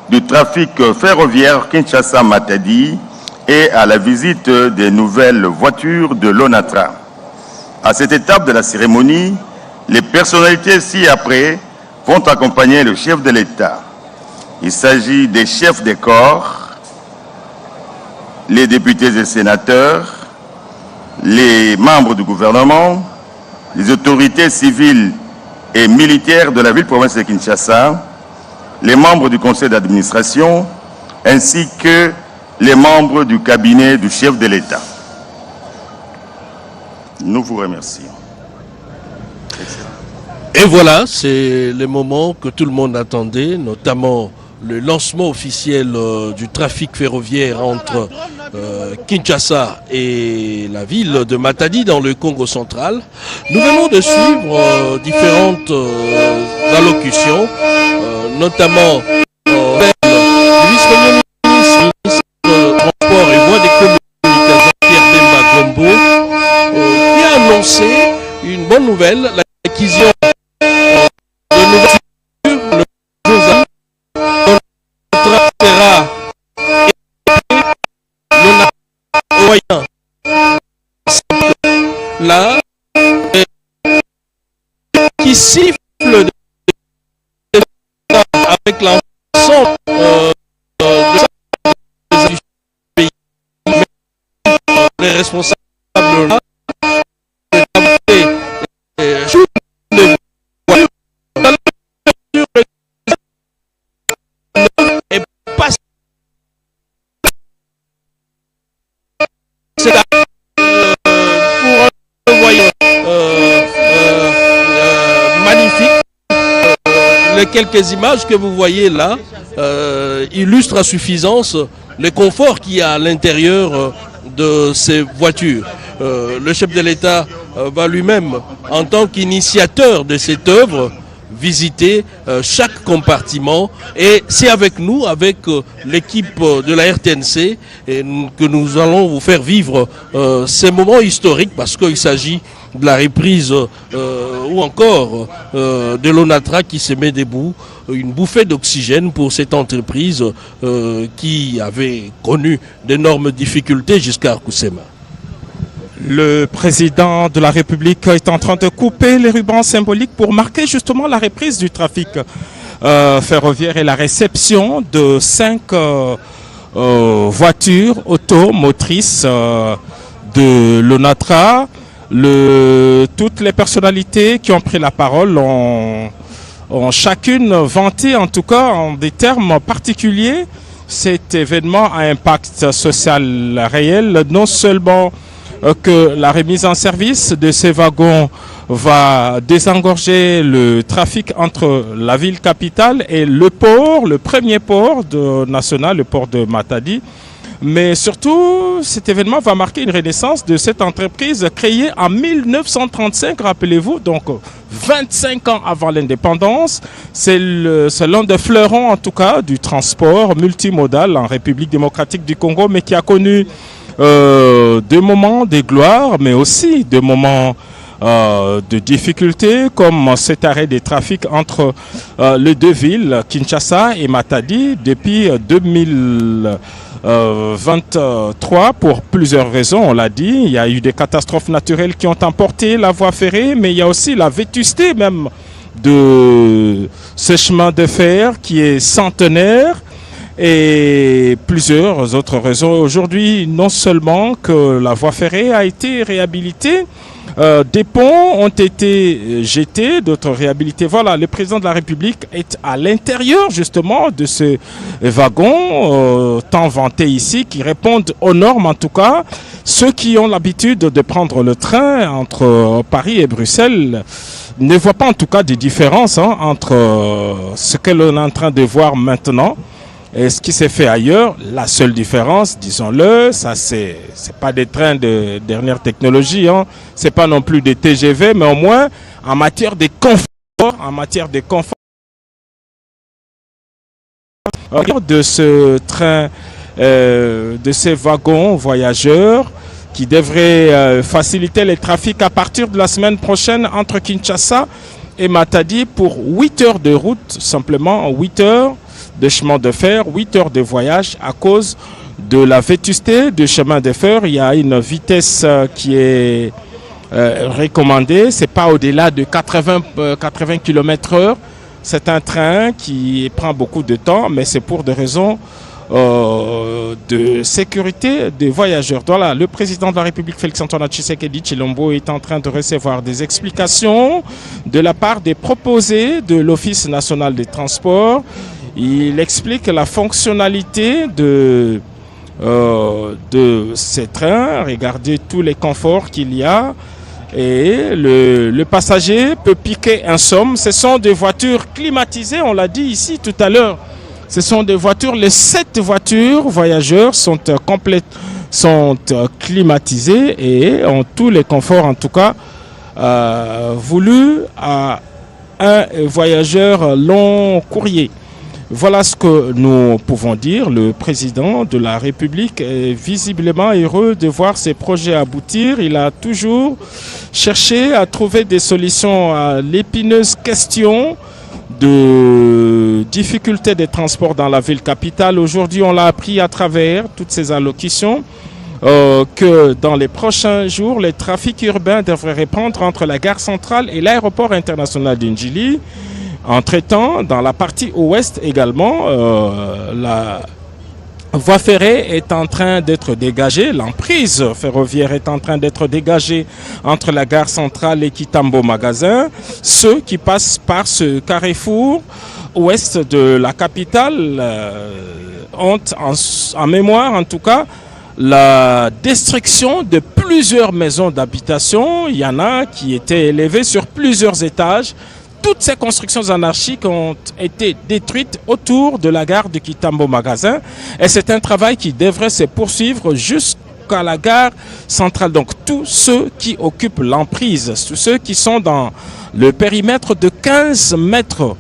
du trafic ferroviaire Kinshasa-Matadi et à la visite des nouvelles voitures de l'ONATRA. À cette étape de la cérémonie, les personnalités ci-après vont accompagner le chef de l'État. Il s'agit des chefs des corps, les députés et sénateurs, les membres du gouvernement, les autorités civiles et militaires de la ville-province de Kinshasa, les membres du conseil d'administration, ainsi que les membres du cabinet du chef de l'État. Nous vous remercions. Et voilà, c'est le moment que tout le monde attendait, notamment le lancement officiel du trafic ferroviaire entre Kinshasa et la ville de Matadi dans le Congo central. Nous venons de suivre différentes allocutions, notamment le vice-premier ministre de Transport et Voies des Communications, Pierre Bemba Gombo, qui a annoncé une bonne nouvelle, l'acquisition de nouvelles structures, le sera là qui siffle avec l'ensemble du pays, les responsables là, les quelques images que vous voyez là illustrent à suffisance le confort qu'il y a à l'intérieur de ces voitures. Le chef de l'État va lui-même, en tant qu'initiateur de cette œuvre, visiter chaque compartiment, et c'est avec nous, avec l'équipe de la RTNC, que nous allons vous faire vivre ces moments historiques, parce qu'il s'agit de la reprise ou encore de l'ONATRA qui se met debout, une bouffée d'oxygène pour cette entreprise qui avait connu d'énormes difficultés jusqu'à Arkusema. Le président de la République est en train de couper les rubans symboliques pour marquer justement la reprise du trafic ferroviaire et la réception de 5 voitures automotrices de l'ONATRA. Toutes les personnalités qui ont pris la parole ont chacune vanté, en tout cas en des termes particuliers, cet événement à impact social réel, non seulement que la remise en service de ces wagons va désengorger le trafic entre la ville capitale et le port, le premier port national, le port de Matadi. Mais surtout, cet événement va marquer une renaissance de cette entreprise créée en 1935, rappelez-vous, donc 25 ans avant l'indépendance. C'est l'un des fleurons, en tout cas, du transport multimodal en République démocratique du Congo, mais qui a connu des moments de gloire, mais aussi des moments de difficultés, comme cet arrêt des trafics entre les deux villes, Kinshasa et Matadi, depuis 2023, pour plusieurs raisons, on l'a dit. Il y a eu des catastrophes naturelles qui ont emporté la voie ferrée, mais il y a aussi la vétusté même de ce chemin de fer qui est centenaire, et plusieurs autres raisons. Aujourd'hui, non seulement que la voie ferrée a été réhabilitée, des ponts ont été jetés, d'autres réhabilités. Voilà, le président de la République est à l'intérieur justement de ces wagons tant vantés ici, qui répondent aux normes en tout cas. Ceux qui ont l'habitude de prendre le train entre Paris et Bruxelles ne voient pas en tout cas de différence entre ce que l'on est en train de voir maintenant et ce qui s'est fait ailleurs. La seule différence, disons-le, ça c'est pas des trains de dernière technologie, c'est pas non plus des TGV, mais au moins en matière de confort, de ce train, de ces wagons voyageurs qui devraient faciliter les trafics à partir de la semaine prochaine entre Kinshasa et Matadi pour 8 heures de route, simplement 8 heures de chemin de fer, 8 heures de voyage à cause de la vétusté du chemin de fer. Il y a une vitesse qui est recommandée, c'est pas au-delà de 80 km/h. C'est un train qui prend beaucoup de temps, mais c'est pour des raisons de sécurité des voyageurs. Voilà, le président de la République, Félix-Antoine Tshisekedi Tshilombo, est en train de recevoir des explications de la part des proposés de l'Office national des transports. Il explique la fonctionnalité de ces trains, regardez tous les conforts qu'il y a, et le passager peut piquer un somme. Ce sont des voitures climatisées, on l'a dit ici tout à l'heure. Ce sont des voitures, les 7 voitures voyageurs sont climatisées et ont tous les conforts, en tout cas, voulus à un voyageur long courrier. Voilà ce que nous pouvons dire. Le président de la République est visiblement heureux de voir ces projets aboutir. Il a toujours cherché à trouver des solutions à l'épineuse question de difficultés des transports dans la ville capitale. Aujourd'hui, on l'a appris à travers toutes ces allocutions que dans les prochains jours, les trafics urbains devraient reprendre entre la gare centrale et l'aéroport international d'Indjili. Entre-temps, dans la partie ouest également, la voie ferrée est en train d'être dégagée, l'emprise ferroviaire est en train d'être dégagée entre la gare centrale et Kitambo Magasin. Ceux qui passent par ce carrefour ouest de la capitale ont en mémoire, en tout cas, la destruction de plusieurs maisons d'habitation. Il y en a qui étaient élevées sur plusieurs étages. Toutes ces constructions anarchiques ont été détruites autour de la gare de Kitambo Magasin et c'est un travail qui devrait se poursuivre jusqu'à la gare centrale. Donc tous ceux qui occupent l'emprise, tous ceux qui sont dans le périmètre de 15 mètres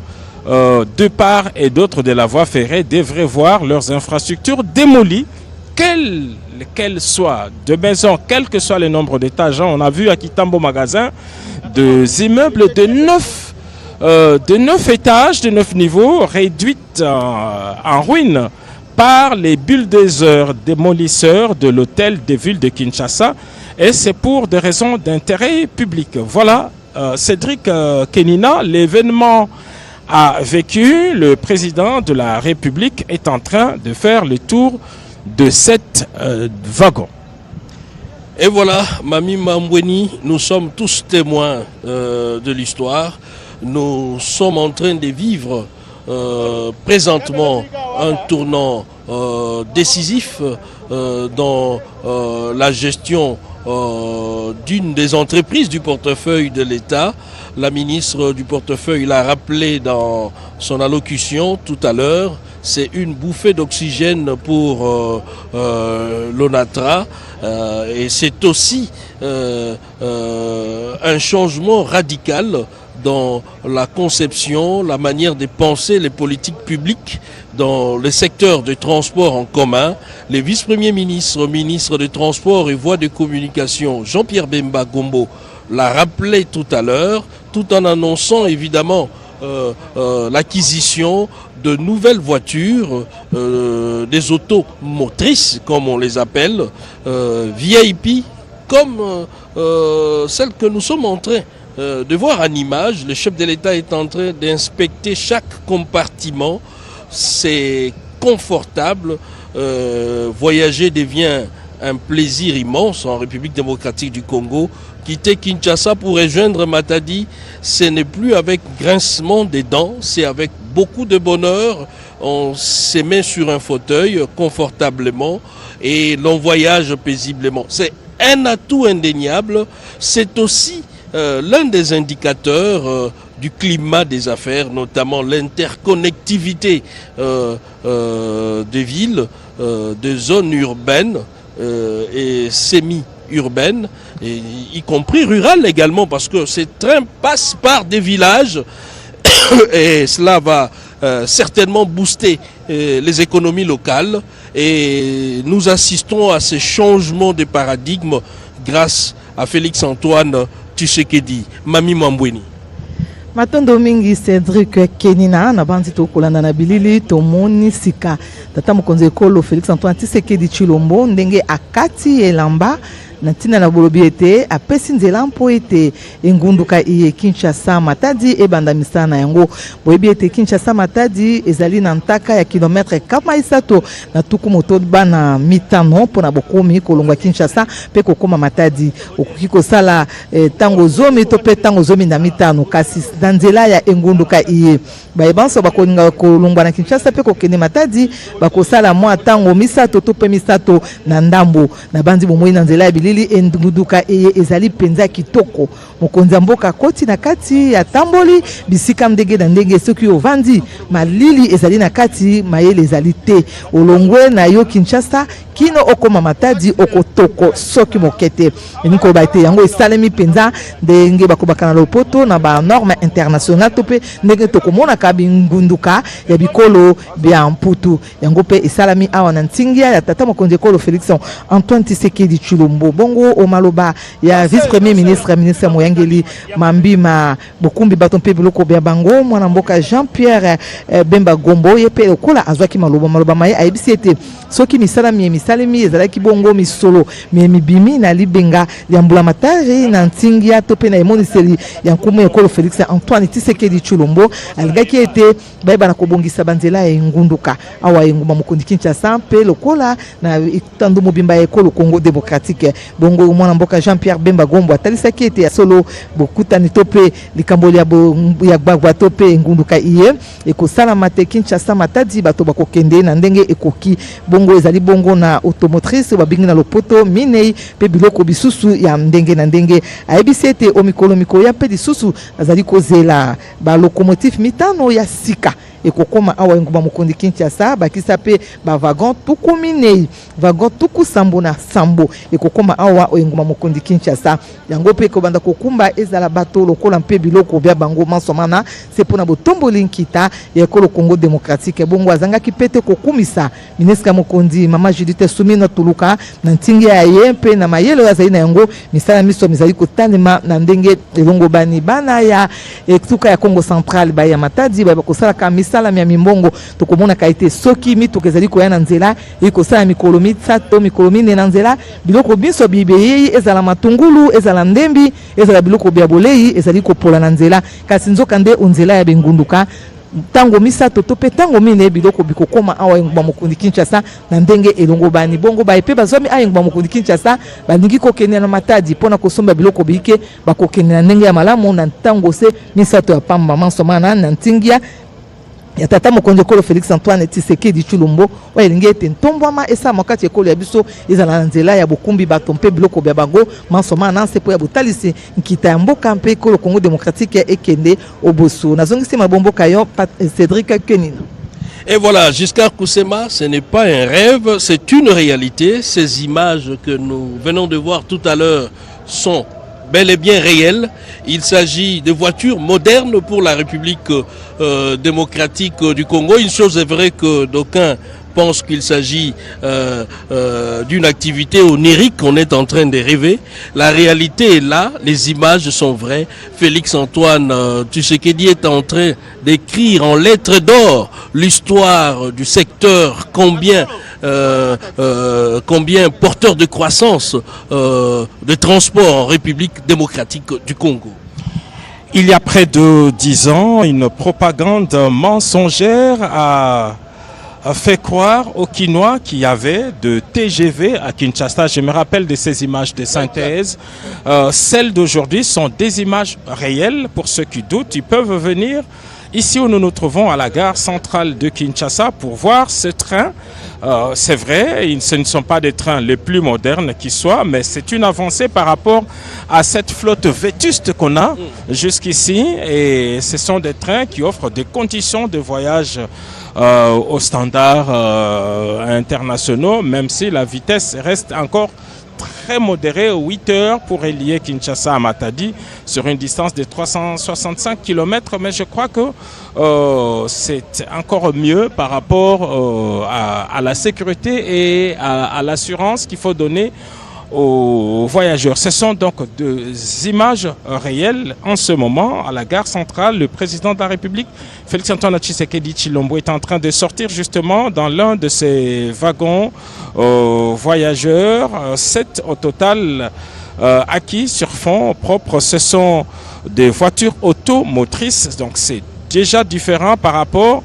de part et d'autre de la voie ferrée devraient voir leurs infrastructures démolies, quelles soient de maisons, quel que soit le nombre d'étages. On a vu à Kitambo Magasin des immeubles de 9 étages, de 9 niveaux, réduites en ruine par les bulldozers démolisseurs de l'hôtel de ville de Kinshasa. Et c'est pour des raisons d'intérêt public. Voilà, Cédric Kenina, l'événement a vécu. Le président de la République est en train de faire le tour de cette wagon. Et voilà, Mami Mambweni, nous sommes tous témoins de l'histoire. Nous sommes en train de vivre présentement un tournant décisif dans la gestion d'une des entreprises du portefeuille de l'État. La ministre du portefeuille l'a rappelé dans son allocution tout à l'heure. C'est une bouffée d'oxygène pour l'ONATRA et c'est aussi un changement radical dans la conception, la manière de penser les politiques publiques dans le secteur du transport en commun. Les vice-premiers ministres, ministres des Transports et Voies de Communication, Jean-Pierre Bemba Gombo, l'a rappelé tout à l'heure, tout en annonçant évidemment l'acquisition de nouvelles voitures, des autos motrices, comme on les appelle, VIP, comme celles que nous sommes en train de voir en image. Le chef de l'État est en train d'inspecter chaque compartiment. C'est confortable. Voyager devient un plaisir immense en République démocratique du Congo. Quitter Kinshasa pour rejoindre Matadi, ce n'est plus avec grincement des dents, c'est avec beaucoup de bonheur. On se met sur un fauteuil confortablement et l'on voyage paisiblement. C'est un atout indéniable. C'est aussi l'un des indicateurs du climat des affaires, notamment l'interconnectivité des villes, des zones urbaines et semi-urbaines, y compris rurales également, parce que ces trains passent par des villages et cela va certainement booster les économies locales et nous assistons à ces changements de paradigme grâce à Félix Antoine Tshisekedi. Mami Mambweni. Matondo mingi Cédric Kenina na banzi to kolanda na bilili to moni sika tata mokonzi ekolo Félix Antoine Tshisekedi Tshilombo ndenge akati elamba na tina na bolobi ete apesi nzela mpo ete engunduka iye Kinshasa Matadi ebanda misana yango boyebi ete Kinshasa Matadi ezali na ntaka ya kilometre kama isato na tuku moto bana mitano mpona bokomi kolongwa Kinshasa pe kokoma Matadi okoki kosala tango zomi to pe tango zomi na mitano kasi na nzela ya engunduka iye bayebanso bakolinga kolongwa na Kinshasa pe kokende Matadi bakosala mwa tango misato to pe misato na ndambo na bandi bomoi na nzela ya malili engunduka eye ezali penza kitoko mokonzi mboka koti na kati ya tamboli bisika ndenge na ndenge soki ovandi malili ezali na kati mayele ezali te olongwe na yo Kinshasa kino okoma Matadi okotoko soki mokete eniko baite yango esalemi penza ndenge bakobaka na lopoto na ba norme internationale tope ndenge tokomona ka bingunduka ya bikolo bya mputu yango pe esalami awa na ntingia ya tata mokonzi ekolo Félix Antoine Tshisekedi Tshilombo bongo o maloba ya vice premier ministre Moyangeli Mambima bokumbi bato mpe biloko bya bango mwana mboka Jean-Pierre Bemba Gombo yepe okola azwaki maloba maye ayebisi ete soki misalemi ezalaki bongo misolo mibimi na libenga ya mbulamatari na ntingia tope na emoniseli ya nkumu ekolo Félix Antoine Tshisekedi Tshilombo alingaki ete bayeba na kobongisa banzela ya ngunduka awa enguma mokondi Kinshasa mpe lokola na tando mobimba ya ekolo Congo démocratique bongo mwana mboka Jean-Pierre Bemba Gombo atalisaki ete ya solo bokutani tope likamboli ya gbagwa tope ngunduka iye ekosala mate Kinshasa Matadi bato bakokende na ndenge ekoki bongo ezali bongo na automotrice babingi na lopoto minei pe biloko bisusu ya ndenge na ndenge ayebisi ete omikolo ya pe lisusu azali kozela ba locomotive mitano ya sika ekokoma awa enguma mokondi Kinshasa bakisa pe ba wagon tuku minei wagon tuku sambo na sambo ekokoma awa enguma mokondi Kinshasa yango pe kobanda kokumba ezala bato lokola mpe biloko bya bango mansomana c'est pona botomboli nkita ya ekolo Congo démocratique bongo azangaki pete kokumisa ministre mokondi mama Judith Sumina Tuluka na ntingi ya ye mpe na mayelo ya zaina yango misala miso mizali kotanema na ndenge elongo bana ya etuka ya Congo central ba ya Matadi ba kosala ka sala mia mimbongo tokomona kaite soki mituka ezali koya na nzela ekosala mikolo mitsato mikolo mine na nzela biloko biso bibeyei ezala matungulu ezala ndembi ezala biloko bya bolei ezali kopola na nzela kasi nzoka nde onzela ya bengunduka tango misato tope tango mine biloko bikokoma awa enguma mokondi Kinshasa na ndenge elongo bani bongo ba epe bazomi a enguma mokondi Kinshasa bandingi kokene na Matadi pona kosomba biloko bike bakokene na ndenge ya malamu na tango se misato ya pamba mansomana na ntingia ya tata mokonzi ekolo Félix Antoine Tshisekedi Tshilombo wa elingi ete ntombwama esa makati ekolo ya biso ezala na nzela ya bokumbi bato mpe biloko bya bango mansoma na nsepo ya botalisi nkita ya mboka mpe ekolo Congo démocratique ekende oboso nazongisi mabomboka yo Cédric Kenina. Et voilà, Giscard Koussema, ce n'est pas un rêve, c'est une réalité. Ces images que nous venons de voir tout à l'heure sont bel et bien réel. Il s'agit de voitures modernes pour la République démocratique du Congo. Une chose est vraie que d'aucuns pensent qu'il s'agit d'une activité onirique qu'on est en train de rêver. La réalité est là, les images sont vraies. Félix Antoine Tshisekedi est en train d'écrire en lettres d'or l'histoire du secteur combien porteur de croissance de transport en République démocratique du Congo. Il y a près de 10 ans, une propagande mensongère a fait croire aux Kinois qu'il y avait de TGV à Kinshasa. Je me rappelle de ces images de synthèse. Celles d'aujourd'hui sont des images réelles. Pour ceux qui doutent, ils peuvent venir ici où nous nous trouvons à la gare centrale de Kinshasa pour voir ce train. C'est vrai, ce ne sont pas des trains les plus modernes qui soient, mais c'est une avancée par rapport à cette flotte vétuste qu'on a jusqu'ici. Et ce sont des trains qui offrent des conditions de voyage aux standards internationaux, même si la vitesse reste encore très modérée, 8 heures pour relier Kinshasa à Matadi sur une distance de 365 km, mais je crois que c'est encore mieux par rapport à la sécurité et à l'assurance qu'il faut donner aux voyageurs. Ce sont donc des images réelles en ce moment à la gare centrale. Le président de la République, Félix Antoine Tshisekedi Tshilombo, est en train de sortir justement dans l'un de ces wagons voyageurs. 7 au total acquis sur fonds propres. Ce sont des voitures automotrices, donc c'est déjà différent par rapport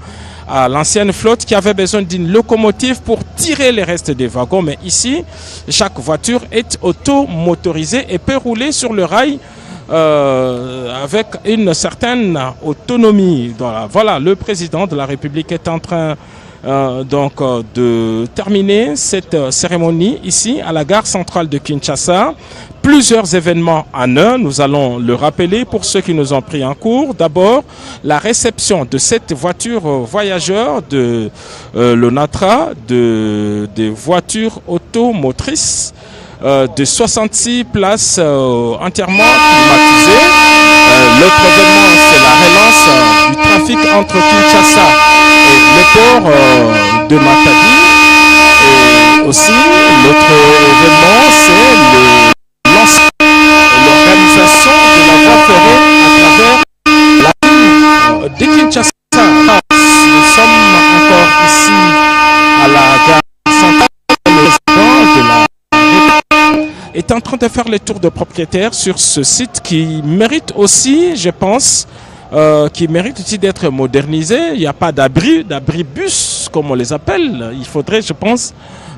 à l'ancienne flotte qui avait besoin d'une locomotive pour tirer les restes des wagons. Mais ici, chaque voiture est automotorisée et peut rouler sur le rail avec une certaine autonomie. Voilà, le président de la République est en train de terminer cette cérémonie ici à la gare centrale de Kinshasa. Plusieurs événements en un, nous allons le rappeler pour ceux qui nous ont pris en cours. D'abord, la réception de cette voiture voyageur de l'ONATRA, des voitures automotrices de 66 places entièrement climatisées. L'autre événement, c'est la relance du trafic entre Kinshasa et le port de Matadi. Et aussi, l'autre événement, c'est l'organisation de la voie ferrée à travers la ville de Kinshasa. Nous sommes encore ici à la gare centrale. Le président de la est en train de faire le tour de propriétaires sur ce site qui mérite aussi, je pense, d'être modernisé. Il n'y a pas d'abri-bus, comme on les appelle. Il faudrait, je pense,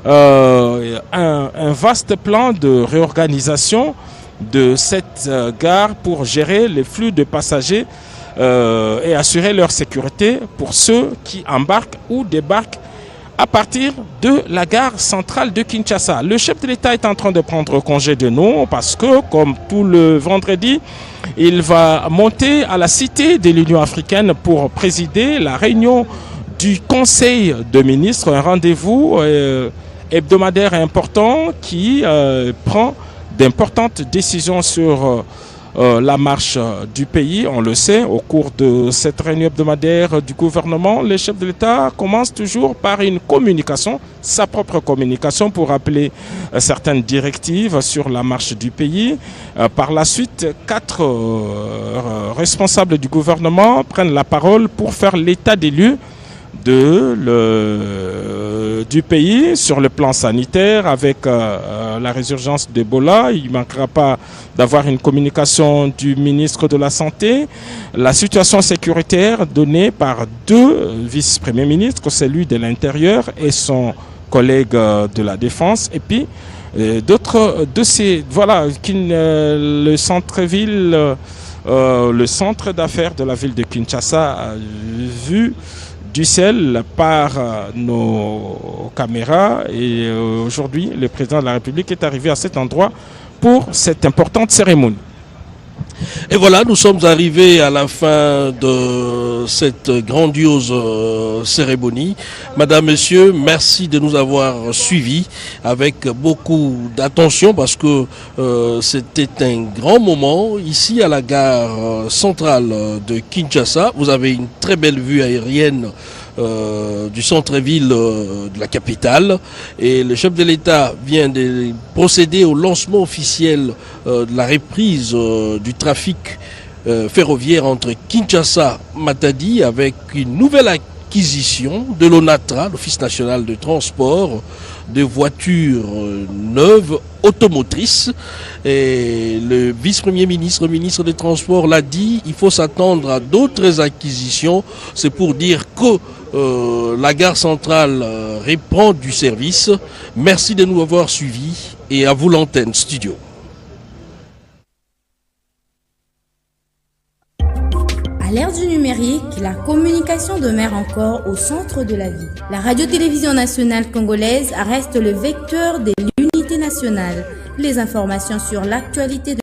un vaste plan de réorganisation de cette gare pour gérer les flux de passagers et assurer leur sécurité pour ceux qui embarquent ou débarquent à partir de la gare centrale de Kinshasa. Le chef de l'État est en train de prendre congé de nous parce que, comme tout le vendredi, il va monter à la Cité de l'Union africaine pour présider la réunion du Conseil de ministres, un rendez-vous hebdomadaire important qui prend d'importantes décisions sur la marche du pays. On le sait, au cours de cette réunion hebdomadaire du gouvernement, le chef de l'État commence toujours par une communication, sa propre communication pour rappeler certaines directives sur la marche du pays. Par la suite, 4 responsables du gouvernement prennent la parole pour faire l'état des lieux du pays sur le plan sanitaire avec la résurgence d'Ebola. Il ne manquera pas d'avoir une communication du ministre de la Santé. La situation sécuritaire donnée par 2 vice-premiers ministres, celui de l'Intérieur et son collègue de la Défense. Et puis d'autres dossiers. Voilà, le centre-ville, le centre d'affaires de la ville de Kinshasa a vu du ciel par nos caméras et aujourd'hui le président de la République est arrivé à cet endroit pour cette importante cérémonie. Et voilà, nous sommes arrivés à la fin de cette grandiose cérémonie. Madame, Monsieur, merci de nous avoir suivis avec beaucoup d'attention parce que c'était un grand moment ici à la gare centrale de Kinshasa. Vous avez une très belle vue aérienne du centre-ville de la capitale et le chef de l'État vient de procéder au lancement officiel de la reprise du trafic ferroviaire entre Kinshasa et Matadi avec une nouvelle acquisition de l'ONATRA, l'Office national de transport, de voitures neuves automotrices. Et le vice-premier ministre, ministre des Transports l'a dit, il faut s'attendre à d'autres acquisitions. C'est pour dire que la gare centrale reprend du service. Merci de nous avoir suivis et à vous l'antenne studio. À l'ère du numérique, la communication demeure encore au centre de la vie. La radio-télévision nationale congolaise reste le vecteur de l'unité nationale. Les informations sur l'actualité de